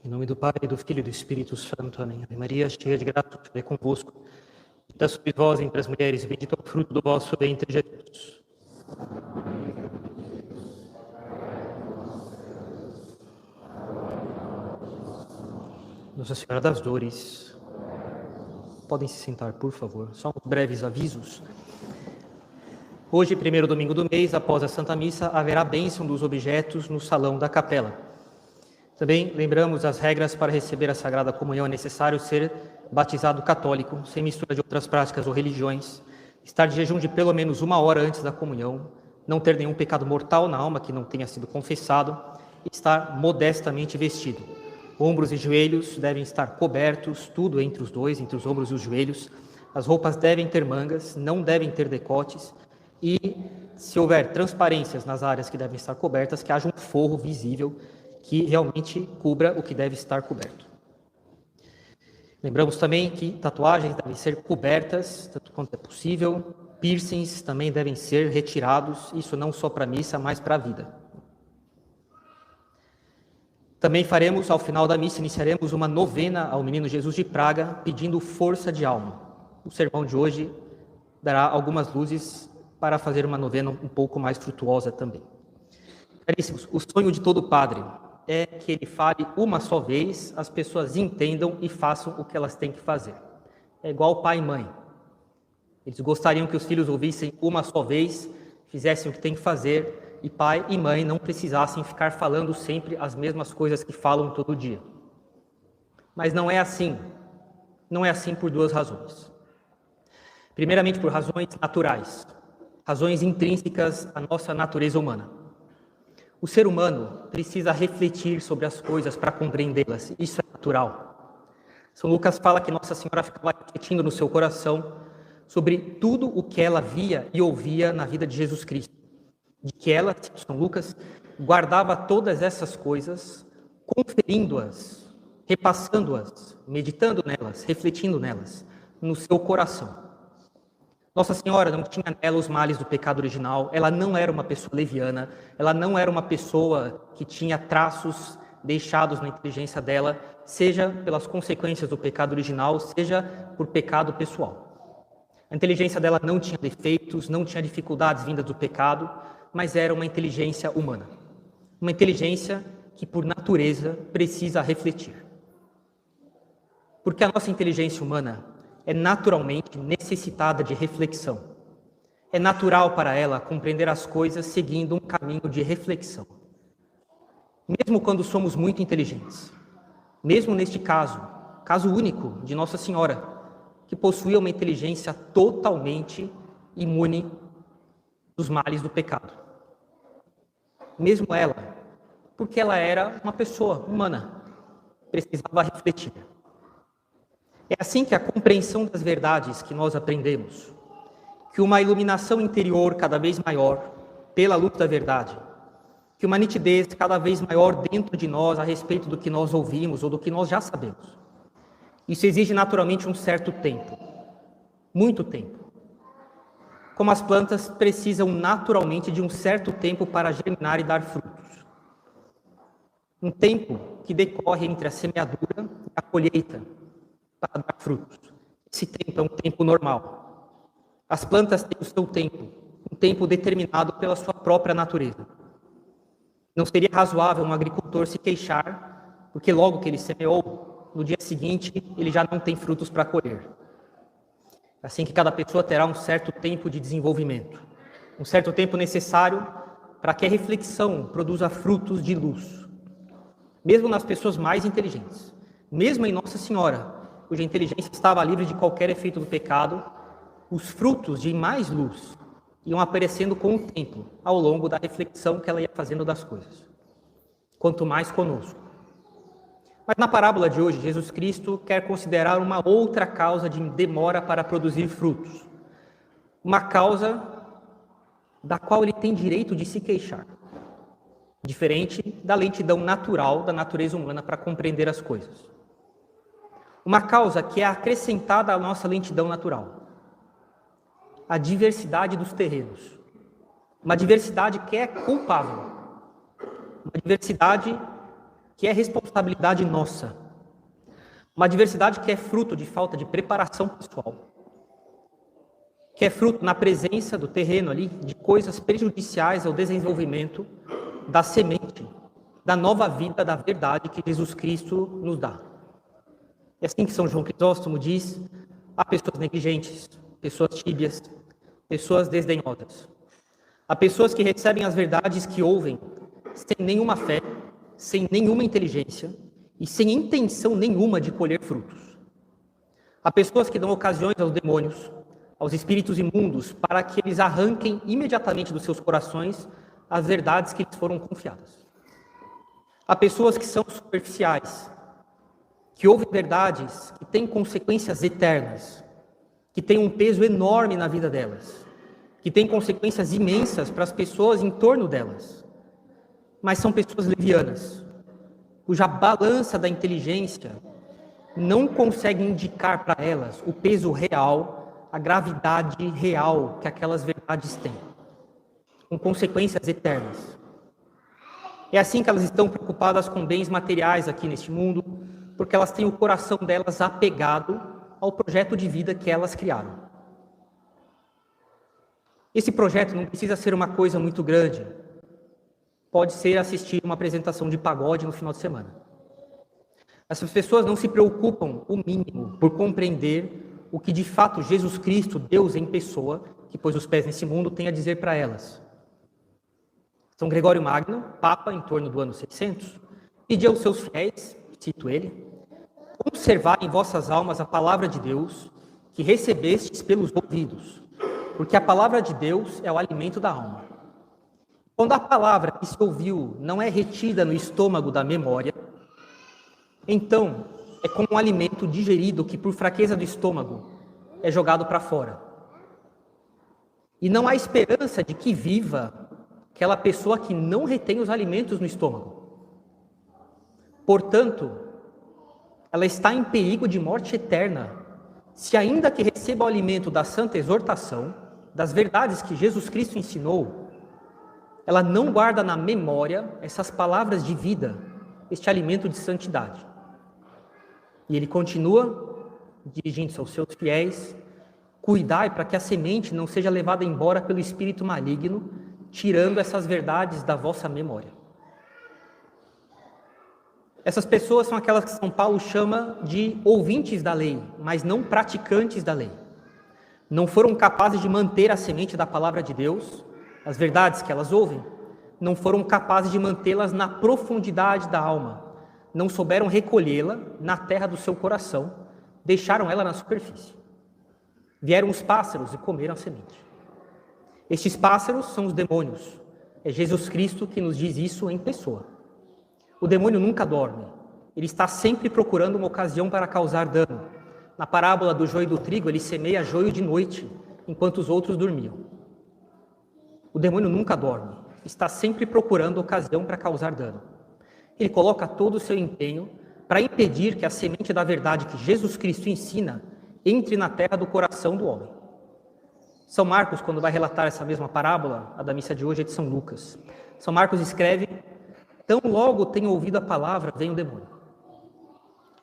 Em nome do Pai, do Filho e do Espírito Santo. Amém. Ave Maria, cheia de graça, o Senhor é convosco. Bendita sois vós entre as mulheres, e bendito é o fruto do vosso ventre, Jesus. Nossa Senhora das Dores. Podem se sentar, por favor. Só uns breves avisos. Hoje, primeiro domingo do mês, após a Santa Missa, haverá bênção dos objetos no salão da capela. Também lembramos as regras para receber a Sagrada Comunhão. É necessário ser batizado católico, sem mistura de outras práticas ou religiões, estar de jejum de pelo menos 1 hora antes da comunhão, não ter nenhum pecado mortal na alma que não tenha sido confessado e estar modestamente vestido. Ombros e joelhos devem estar cobertos, tudo entre os dois, entre os ombros e os joelhos. As roupas devem ter mangas, não devem ter decotes e, se houver transparências nas áreas que devem estar cobertas, que haja um forro visível que realmente cubra o que deve estar coberto. Lembramos também que tatuagens devem ser cobertas, tanto quanto é possível. Piercings também devem ser retirados, isso não só para a missa, mas para a vida. Também faremos, ao final da missa, iniciaremos uma novena ao Menino Jesus de Praga, pedindo força de alma. O sermão de hoje dará algumas luzes para fazer uma novena um pouco mais frutuosa também. Caríssimos, o sonho de todo padre é que ele fale uma só vez, as pessoas entendam e façam o que elas têm que fazer. É igual pai e mãe. Eles gostariam que os filhos ouvissem uma só vez, fizessem o que têm que fazer, e pai e mãe não precisassem ficar falando sempre as mesmas coisas que falam todo dia. Mas não é assim. Não é assim por duas razões. Primeiramente, por razões naturais, razões intrínsecas à nossa natureza humana. O ser humano precisa refletir sobre as coisas para compreendê-las. Isso é natural. São Lucas fala que Nossa Senhora ficava refletindo no seu coração sobre tudo o que ela via e ouvia na vida de Jesus Cristo. De que ela, São Lucas, guardava todas essas coisas, conferindo-as, repassando-as, meditando nelas, refletindo nelas, no seu coração. Nossa Senhora não tinha nela os males do pecado original, ela não era uma pessoa leviana, ela não era uma pessoa que tinha traços deixados na inteligência dela, seja pelas consequências do pecado original, seja por pecado pessoal. A inteligência dela não tinha defeitos, não tinha dificuldades vindas do pecado, mas era uma inteligência humana. Uma inteligência que, por natureza, precisa refletir. Porque a nossa inteligência humana é naturalmente necessitada de reflexão. É natural para ela compreender as coisas seguindo um caminho de reflexão. Mesmo quando somos muito inteligentes, mesmo neste caso único de Nossa Senhora, que possuía uma inteligência totalmente imune dos males do pecado. Mesmo ela, porque ela era uma pessoa humana, precisava refletir. É assim que a compreensão das verdades que nós aprendemos, que uma iluminação interior cada vez maior pela luz da verdade, que uma nitidez cada vez maior dentro de nós a respeito do que nós ouvimos ou do que nós já sabemos. Isso exige naturalmente um certo tempo, muito tempo. Como as plantas precisam naturalmente de um certo tempo para germinar e dar frutos. Um tempo que decorre entre a semeadura e a colheita, para dar frutos. Esse tempo é um tempo normal. As plantas têm o seu tempo, um tempo determinado pela sua própria natureza. Não seria razoável um agricultor se queixar, porque logo que ele semeou, no dia seguinte, ele já não tem frutos para colher. Assim que cada pessoa terá um certo tempo de desenvolvimento, um certo tempo necessário para que a reflexão produza frutos de luz. Mesmo nas pessoas mais inteligentes, mesmo em Nossa Senhora, cuja inteligência estava livre de qualquer efeito do pecado, os frutos de mais luz iam aparecendo com o tempo, ao longo da reflexão que ela ia fazendo das coisas. Quanto mais conosco. Mas na parábola de hoje, Jesus Cristo quer considerar uma outra causa de demora para produzir frutos. Uma causa da qual ele tem direito de se queixar. Diferente da lentidão natural da natureza humana para compreender as coisas. Uma causa que é acrescentada à nossa lentidão natural. A diversidade dos terrenos. Uma diversidade que é culpável. Uma diversidade que é responsabilidade nossa. Uma diversidade que é fruto de falta de preparação pessoal, que é fruto na presença do terreno ali de coisas prejudiciais ao desenvolvimento da semente, da nova vida, da verdade que Jesus Cristo nos dá. É assim que São João Crisóstomo diz: há pessoas negligentes, pessoas tíbias, pessoas desdenhosas. Há pessoas que recebem as verdades que ouvem sem nenhuma fé, sem nenhuma inteligência e sem intenção nenhuma de colher frutos. Há pessoas que dão ocasiões aos demônios, aos espíritos imundos, para que eles arranquem imediatamente dos seus corações as verdades que lhes foram confiadas. Há pessoas que são superficiais, que ouvem verdades que têm consequências eternas, que têm um peso enorme na vida delas, que têm consequências imensas para as pessoas em torno delas. Mas são pessoas levianas, cuja balança da inteligência não consegue indicar para elas o peso real, a gravidade real que aquelas verdades têm, com consequências eternas. É assim que elas estão preocupadas com bens materiais aqui neste mundo, porque elas têm o coração delas apegado ao projeto de vida que elas criaram. Esse projeto não precisa ser uma coisa muito grande. Pode ser assistir uma apresentação de pagode no final de semana. Essas pessoas não se preocupam o mínimo por compreender o que de fato Jesus Cristo, Deus em pessoa, que pôs os pés nesse mundo, tem a dizer para elas. São Gregório Magno, Papa em torno do ano 600, pediu aos seus fiéis, cito ele: conservar em vossas almas a palavra de Deus que recebestes pelos ouvidos, porque a palavra de Deus é o alimento da alma. Quando a palavra que se ouviu não é retida no estômago da memória, então é como um alimento digerido que, por fraqueza do estômago, é jogado para fora. E não há esperança de que viva aquela pessoa que não retém os alimentos no estômago. Portanto, ela está em perigo de morte eterna, se ainda que receba o alimento da santa exortação, das verdades que Jesus Cristo ensinou, ela não guarda na memória essas palavras de vida, este alimento de santidade. E ele continua dirigindo-se aos seus fiéis: cuidai para que a semente não seja levada embora pelo espírito maligno, tirando essas verdades da vossa memória. Essas pessoas são aquelas que São Paulo chama de ouvintes da lei, mas não praticantes da lei. Não foram capazes de manter a semente da palavra de Deus, as verdades que elas ouvem, não foram capazes de mantê-las na profundidade da alma, não souberam recolhê-la na terra do seu coração, deixaram ela na superfície. Vieram os pássaros e comeram a semente. Estes pássaros são os demônios. É Jesus Cristo que nos diz isso em pessoa. O demônio nunca dorme. Ele está sempre procurando uma ocasião para causar dano. Na parábola do joio e do trigo, ele semeia joio de noite, enquanto os outros dormiam. O demônio nunca dorme. Está sempre procurando ocasião para causar dano. Ele coloca todo o seu empenho para impedir que a semente da verdade que Jesus Cristo ensina entre na terra do coração do homem. São Marcos, quando vai relatar essa mesma parábola, a da missa de hoje é de São Lucas. São Marcos escreve: tão logo tenho ouvido a palavra, vem o demônio.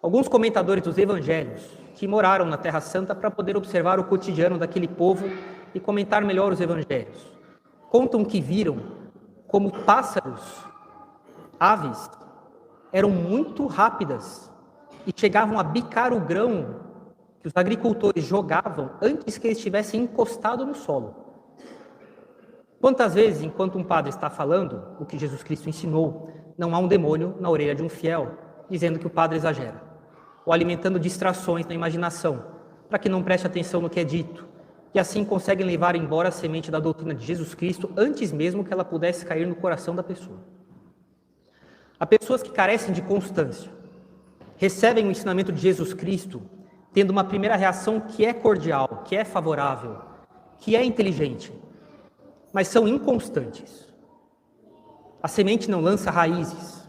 Alguns comentadores dos evangelhos, que moraram na Terra Santa para poder observar o cotidiano daquele povo e comentar melhor os evangelhos, contam que viram como pássaros, aves, eram muito rápidas e chegavam a bicar o grão que os agricultores jogavam antes que ele estivesse encostado no solo. Quantas vezes, enquanto um padre está falando o que Jesus Cristo ensinou, não há um demônio na orelha de um fiel, dizendo que o padre exagera, ou alimentando distrações na imaginação, para que não preste atenção no que é dito, e assim conseguem levar embora a semente da doutrina de Jesus Cristo antes mesmo que ela pudesse cair no coração da pessoa. Há pessoas que carecem de constância, recebem o ensinamento de Jesus Cristo, tendo uma primeira reação que é cordial, que é favorável, que é inteligente, mas são inconstantes. A semente não lança raízes.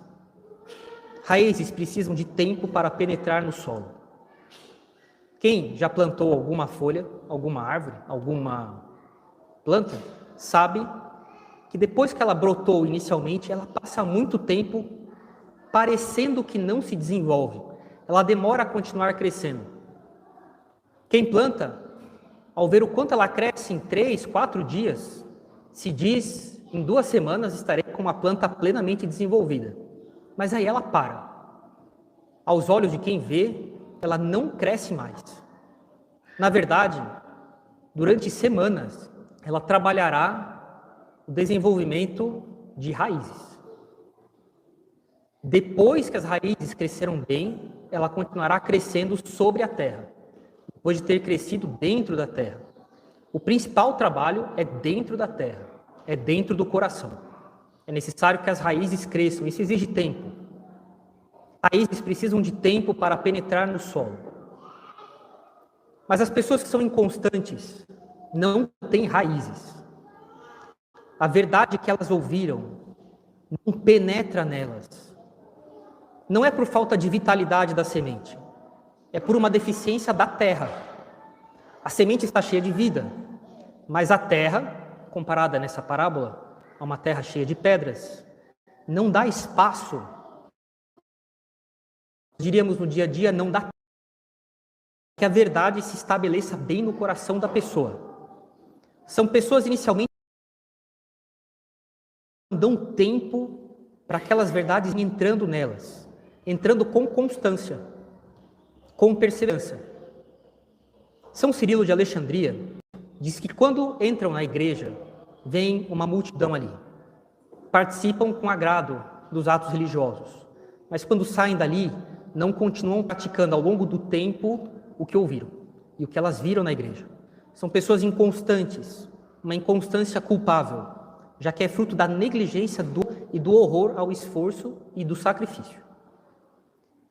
Raízes precisam de tempo para penetrar no solo. Quem já plantou alguma folha, alguma árvore, alguma planta, sabe que depois que ela brotou inicialmente, ela passa muito tempo parecendo que não se desenvolve. Ela demora a continuar crescendo. Quem planta, ao ver o quanto ela cresce em 3, 4 dias, se diz, em 2 semanas estarei com uma planta plenamente desenvolvida. Mas aí ela para. Aos olhos de quem vê, ela não cresce mais. Na verdade, durante semanas, ela trabalhará o desenvolvimento de raízes. Depois que as raízes cresceram bem, ela continuará crescendo sobre a terra, depois de ter crescido dentro da terra. O principal trabalho é dentro da terra, é dentro do coração. É necessário que as raízes cresçam, isso exige tempo. Raízes precisam de tempo para penetrar no solo. Mas as pessoas que são inconstantes não têm raízes. A verdade que elas ouviram não penetra nelas. Não é por falta de vitalidade da semente, é por uma deficiência da terra. A semente está cheia de vida, mas a terra, comparada nessa parábola a uma terra cheia de pedras, não dá espaço. Diríamos no dia a dia, não dá que a verdade se estabeleça bem no coração da pessoa. São pessoas inicialmente que dão tempo para aquelas verdades entrando nelas, entrando com constância, com perseverança. São Cirilo de Alexandria diz que quando entram na igreja, vem uma multidão ali, participam com agrado dos atos religiosos, mas quando saem dali, não continuam praticando ao longo do tempo o que ouviram e o que elas viram na igreja. São pessoas inconstantes, uma inconstância culpável, já que é fruto da negligência e do horror ao esforço e do sacrifício.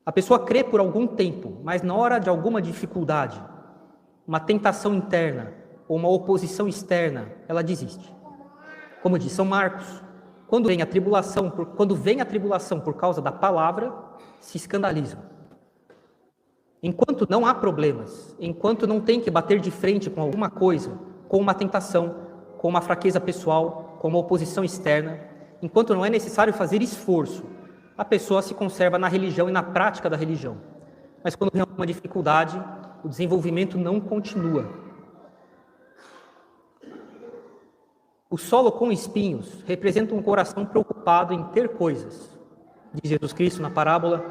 A pessoa crê por algum tempo, mas na hora de alguma dificuldade, uma tentação interna ou uma oposição externa, ela desiste. Como diz São Marcos, quando vem a tribulação por causa da palavra, se escandalizam. Enquanto não há problemas, enquanto não tem que bater de frente com alguma coisa, com uma tentação, com uma fraqueza pessoal, com uma oposição externa, enquanto não é necessário fazer esforço, a pessoa se conserva na religião e na prática da religião. Mas quando vem alguma dificuldade, o desenvolvimento não continua. O solo com espinhos representa um coração preocupado em ter coisas. Diz Jesus Cristo na parábola,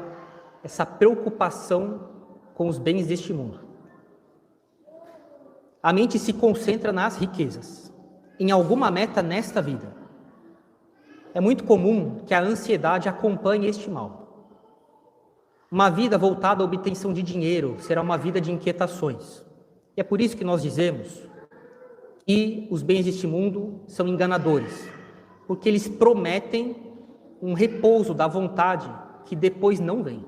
essa preocupação com os bens deste mundo. A mente se concentra nas riquezas, em alguma meta nesta vida. É muito comum que a ansiedade acompanhe este mal. Uma vida voltada à obtenção de dinheiro será uma vida de inquietações. E é por isso que nós dizemos que os bens deste mundo são enganadores, porque eles prometem um repouso da vontade que depois não vem.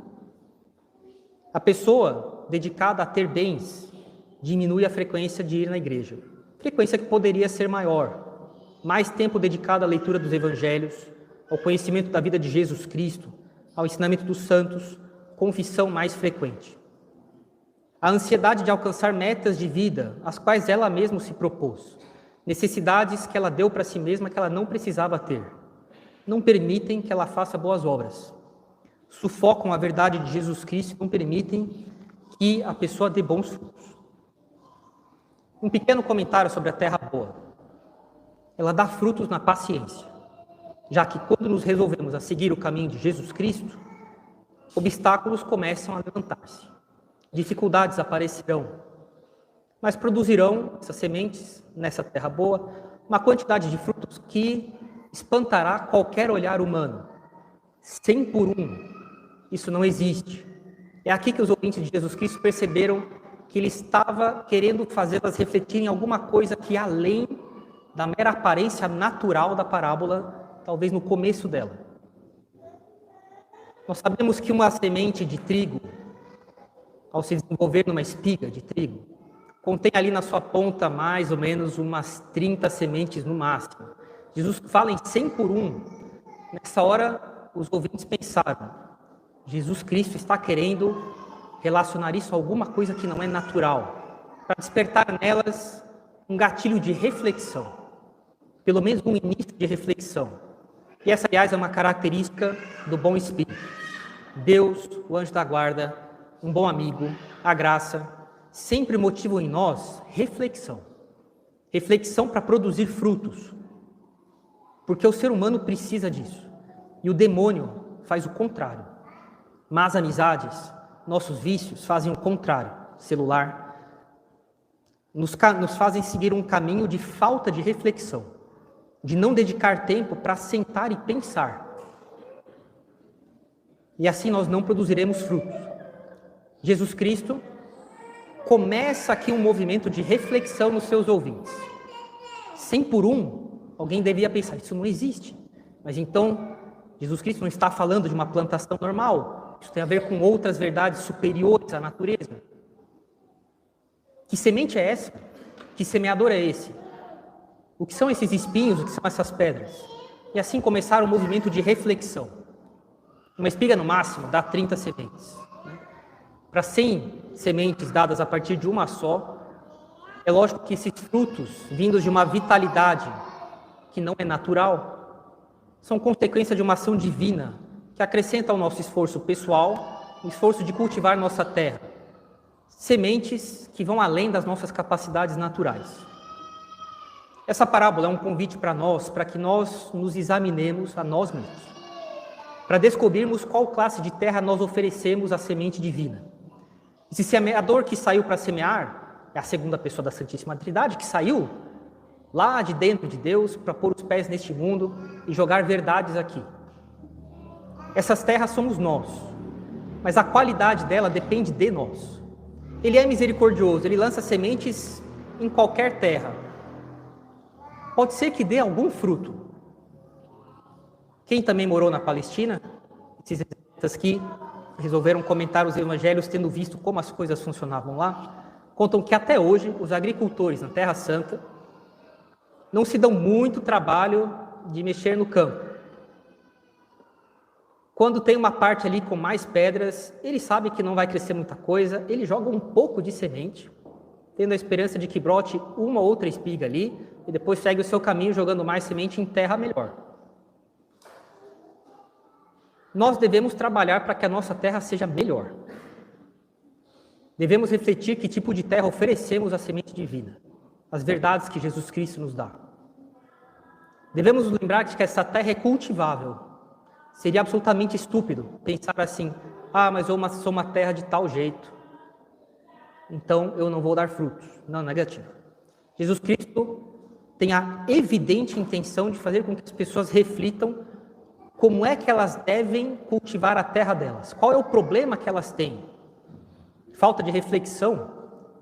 A pessoa dedicada a ter bens diminui a frequência de ir na igreja. Frequência que poderia ser maior. Mais tempo dedicado à leitura dos evangelhos, ao conhecimento da vida de Jesus Cristo, ao ensinamento dos santos, confissão mais frequente. A ansiedade de alcançar metas de vida, as quais ela mesma se propôs, necessidades que ela deu para si mesma que ela não precisava ter, não permitem que ela faça boas obras. Sufocam a verdade de Jesus Cristo e não permitem que a pessoa dê bons frutos. Um pequeno comentário sobre a terra boa. Ela dá frutos na paciência, já que quando nos resolvemos a seguir o caminho de Jesus Cristo, obstáculos começam a levantar-se, dificuldades aparecerão, mas produzirão essas sementes nessa terra boa uma quantidade de frutos que espantará qualquer olhar humano. 100 por 1, isso não existe. É aqui que os ouvintes de Jesus Cristo perceberam que ele estava querendo fazê-las refletirem em alguma coisa que além da mera aparência natural da parábola, talvez no começo dela. Nós sabemos que uma semente de trigo, ao se desenvolver numa espiga de trigo, contém ali na sua ponta mais ou menos umas 30 sementes no máximo. Jesus fala em 100 por 1. Nessa hora, os ouvintes pensaram, Jesus Cristo está querendo relacionar isso a alguma coisa que não é natural, para despertar nelas um gatilho de reflexão, pelo menos um início de reflexão. E essa, aliás, é uma característica do bom espírito. Deus, o anjo da guarda, um bom amigo, a graça, sempre motivam em nós reflexão. Reflexão para produzir frutos. Porque o ser humano precisa disso. E o demônio faz o contrário. Más amizades, nossos vícios fazem o contrário. Celular, nos fazem seguir um caminho de falta de reflexão, de não dedicar tempo para sentar e pensar. E assim nós não produziremos frutos. Jesus Cristo começa aqui um movimento de reflexão nos seus ouvintes. 100 por 1, alguém deveria pensar, isso não existe. Mas então, Jesus Cristo não está falando de uma plantação normal. Isso tem a ver com outras verdades superiores à natureza. Que semente é essa? Que semeador é esse? O que são esses espinhos? O que são essas pedras? E assim começar um movimento de reflexão. Uma espiga, no máximo, dá 30 sementes. Para 100 sementes dadas a partir de uma só, é lógico que esses frutos, vindos de uma vitalidade que não é natural, são consequência de uma ação divina que acrescenta ao nosso esforço pessoal, o esforço de cultivar nossa terra. Sementes que vão além das nossas capacidades naturais. Essa parábola é um convite para nós, para que nós nos examinemos a nós mesmos, para descobrirmos qual classe de terra nós oferecemos à semente divina. Esse semeador que saiu para semear é a segunda pessoa da Santíssima Trindade, que saiu lá de dentro de Deus para pôr os pés neste mundo e jogar verdades aqui. Essas terras somos nós, mas a qualidade dela depende de nós. Ele é misericordioso, ele lança sementes em qualquer terra. Pode ser que dê algum fruto. Quem também morou na Palestina, esses israelitas que resolveram comentar os evangelhos tendo visto como as coisas funcionavam lá, contam que até hoje os agricultores na Terra Santa não se dão muito trabalho de mexer no campo. Quando tem uma parte ali com mais pedras, ele sabe que não vai crescer muita coisa, ele joga um pouco de semente, tendo a esperança de que brote uma ou outra espiga ali, e depois segue o seu caminho jogando mais semente em terra melhor. Nós devemos trabalhar para que a nossa terra seja melhor. Devemos refletir que tipo de terra oferecemos à semente divina, as verdades que Jesus Cristo nos dá. Devemos nos lembrar de que essa terra é cultivável. Seria absolutamente estúpido pensar assim, mas eu sou uma terra de tal jeito, então eu não vou dar frutos. Não, negativo. Jesus Cristo tem a evidente intenção de fazer com que as pessoas reflitam como é que elas devem cultivar a terra delas. Qual é o problema que elas têm? Falta de reflexão.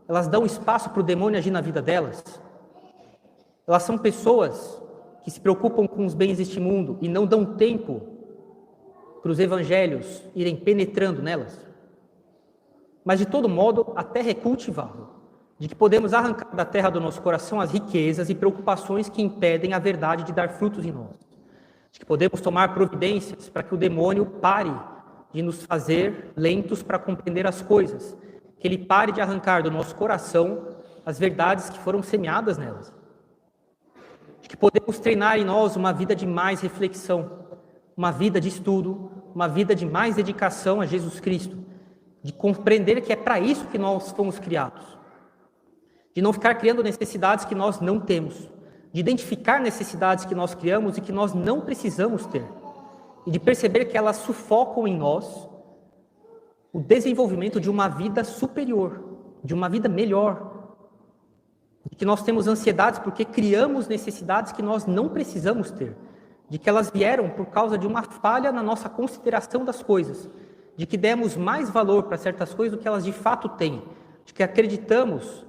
Elas dão espaço para o demônio agir na vida delas. Elas são pessoas que se preocupam com os bens deste mundo e não dão tempo para os evangelhos irem penetrando nelas. Mas, de todo modo, a terra é cultivável, de que podemos arrancar da terra do nosso coração as riquezas e preocupações que impedem a verdade de dar frutos em nós. De que podemos tomar providências para que o demônio pare de nos fazer lentos para compreender as coisas, que ele pare de arrancar do nosso coração as verdades que foram semeadas nelas. De que podemos treinar em nós uma vida de mais reflexão, uma vida de estudo, uma vida de mais dedicação a Jesus Cristo, de compreender que é para isso que nós fomos criados, de não ficar criando necessidades que nós não temos, de identificar necessidades que nós criamos e que nós não precisamos ter, e de perceber que elas sufocam em nós o desenvolvimento de uma vida superior, de uma vida melhor, de que nós temos ansiedades porque criamos necessidades que nós não precisamos ter, de que elas vieram por causa de uma falha na nossa consideração das coisas, de que demos mais valor para certas coisas do que elas de fato têm, de que acreditamos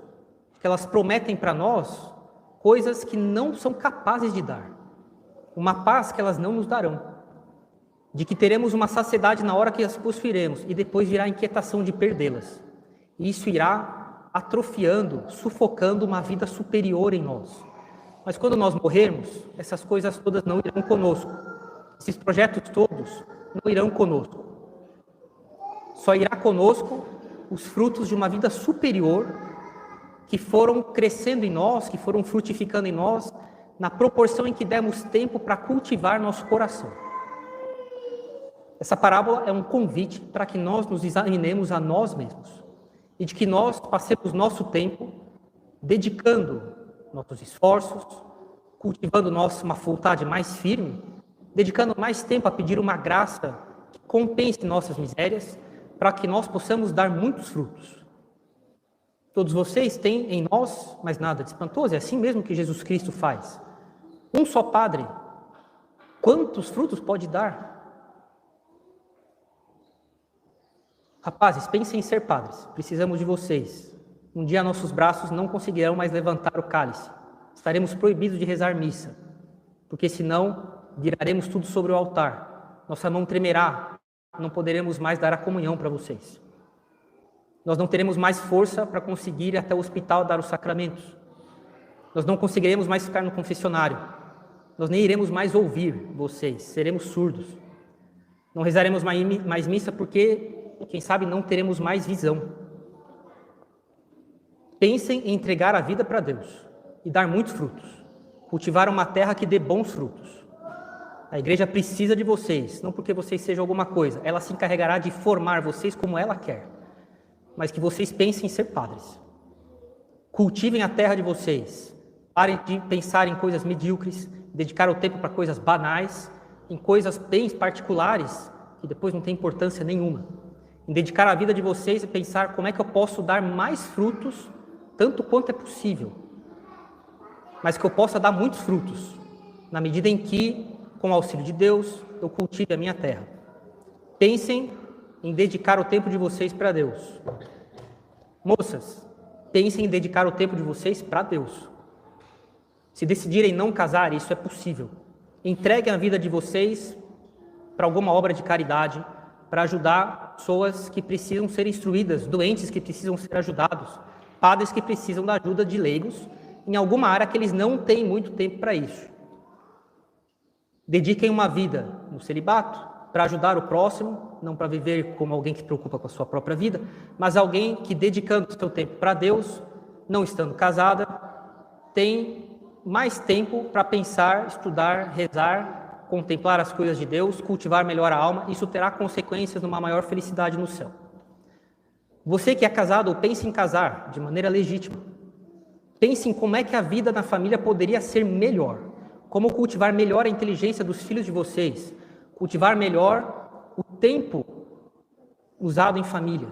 que elas prometem para nós coisas que não são capazes de dar, uma paz que elas não nos darão, de que teremos uma saciedade na hora que as possuiremos e depois virá a inquietação de perdê-las. E isso irá atrofiando, sufocando uma vida superior em nós. Mas quando nós morrermos, essas coisas todas não irão conosco. Esses projetos todos não irão conosco. Só irá conosco os frutos de uma vida superior que foram crescendo em nós, que foram frutificando em nós, na proporção em que demos tempo para cultivar nosso coração. Essa parábola é um convite para que nós nos examinemos a nós mesmos e de que nós passemos nosso tempo dedicando nossos esforços, cultivando uma vontade mais firme, dedicando mais tempo a pedir uma graça que compense nossas misérias, para que nós possamos dar muitos frutos. Todos vocês têm em nós, mas nada de espantoso, é assim mesmo que Jesus Cristo faz. Um só padre, quantos frutos pode dar? Rapazes, pensem em ser padres, precisamos de vocês. Um dia nossos braços não conseguirão mais levantar o cálice. Estaremos proibidos de rezar missa, porque senão viraremos tudo sobre o altar. Nossa mão tremerá, não poderemos mais dar a comunhão para vocês. Nós não teremos mais força para conseguir ir até o hospital dar os sacramentos. Nós não conseguiremos mais ficar no confessionário. Nós nem iremos mais ouvir vocês, seremos surdos. Não rezaremos mais missa porque, quem sabe, não teremos mais visão. Pensem em entregar a vida para Deus e dar muitos frutos. Cultivar uma terra que dê bons frutos. A igreja precisa de vocês, não porque vocês sejam alguma coisa. Ela se encarregará de formar vocês como ela quer. Mas que vocês pensem em ser padres. Cultivem a terra de vocês. Parem de pensar em coisas medíocres, dedicar o tempo para coisas banais, em coisas bem particulares, que depois não tem importância nenhuma. Em dedicar a vida de vocês e pensar como é que eu posso dar mais frutos, tanto quanto é possível. Mas que eu possa dar muitos frutos, na medida em que, com o auxílio de Deus, eu cultive a minha terra. Pensem em dedicar o tempo de vocês para Deus. Moças, pensem em dedicar o tempo de vocês para Deus. Se decidirem não casar, isso é possível. Entreguem a vida de vocês para alguma obra de caridade, para ajudar pessoas que precisam ser instruídas, doentes que precisam ser ajudados, padres que precisam da ajuda de leigos, em alguma área que eles não têm muito tempo para isso. Dediquem uma vida no celibato, para ajudar o próximo, não para viver como alguém que se preocupa com a sua própria vida, mas alguém que, dedicando o seu tempo para Deus, não estando casada, tem mais tempo para pensar, estudar, rezar, contemplar as coisas de Deus, cultivar melhor a alma. Isso terá consequências numa maior felicidade no céu. Você que é casado, ou pense em casar de maneira legítima. Pense em como é que a vida na família poderia ser melhor. Como cultivar melhor a inteligência dos filhos de vocês. Cultivar melhor o tempo usado em família.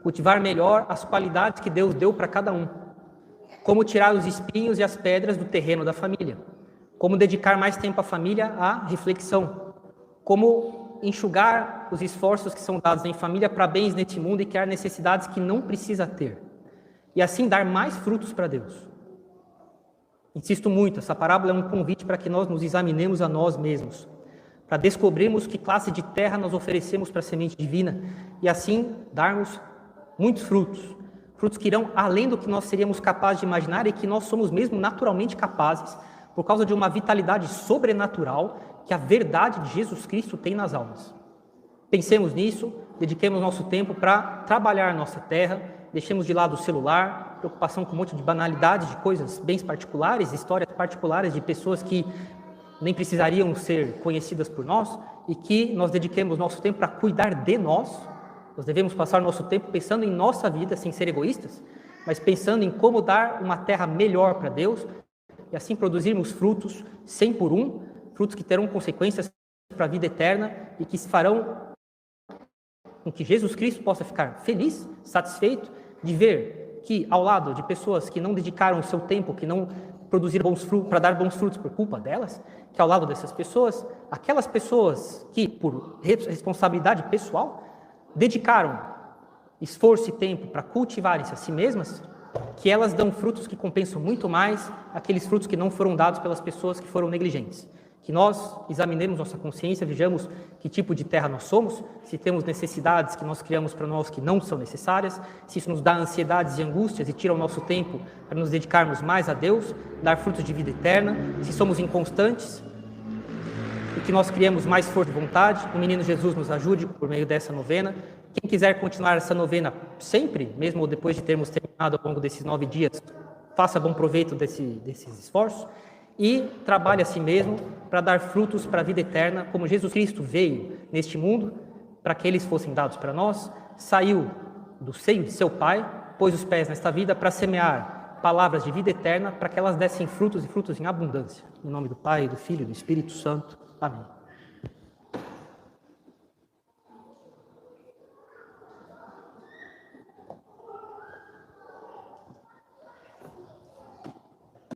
Cultivar melhor as qualidades que Deus deu para cada um. Como tirar os espinhos e as pedras do terreno da família. Como dedicar mais tempo à família à reflexão. Como enxugar os esforços que são dados em família para bens neste mundo e criar necessidades que não precisa ter. E assim dar mais frutos para Deus. Insisto muito, essa parábola é um convite para que nós nos examinemos a nós mesmos, para descobrirmos que classe de terra nós oferecemos para a semente divina e assim darmos muitos frutos, frutos que irão além do que nós seríamos capazes de imaginar e que nós somos mesmo naturalmente capazes, por causa de uma vitalidade sobrenatural que a verdade de Jesus Cristo tem nas almas. Pensemos nisso, dediquemos nosso tempo para trabalhar nossa terra, deixemos de lado o celular, preocupação com um monte de banalidades, de coisas bem particulares, histórias particulares de pessoas que nem precisariam ser conhecidas por nós, e que nós dediquemos nosso tempo para cuidar de nós. Nós devemos passar nosso tempo pensando em nossa vida, sem ser egoístas, mas pensando em como dar uma terra melhor para Deus, e assim produzirmos frutos 100 por 1, frutos que terão consequências para a vida eterna e que farão com que Jesus Cristo possa ficar feliz, satisfeito de ver que, ao lado de pessoas que não dedicaram o seu tempo, que não produziram bons frutos, para dar bons frutos por culpa delas, que ao lado dessas pessoas, aquelas pessoas que, por responsabilidade pessoal, dedicaram esforço e tempo para cultivarem-se a si mesmas, que elas dão frutos que compensam muito mais aqueles frutos que não foram dados pelas pessoas que foram negligentes. Que nós examinemos nossa consciência, vejamos que tipo de terra nós somos, se temos necessidades que nós criamos para nós que não são necessárias, se isso nos dá ansiedades e angústias e tira o nosso tempo para nos dedicarmos mais a Deus, dar frutos de vida eterna, se somos inconstantes e que nós criemos mais força de vontade. O menino Jesus nos ajude por meio dessa novena. Quem quiser continuar essa novena sempre, mesmo depois de termos terminado ao longo desses 9 dias, faça bom proveito desses esforços. E trabalhe a si mesmo para dar frutos para a vida eterna, como Jesus Cristo veio neste mundo para que eles fossem dados para nós, saiu do seio de seu Pai, pôs os pés nesta vida para semear palavras de vida eterna, para que elas dessem frutos e frutos em abundância. Em nome do Pai, do Filho e do Espírito Santo. Amém.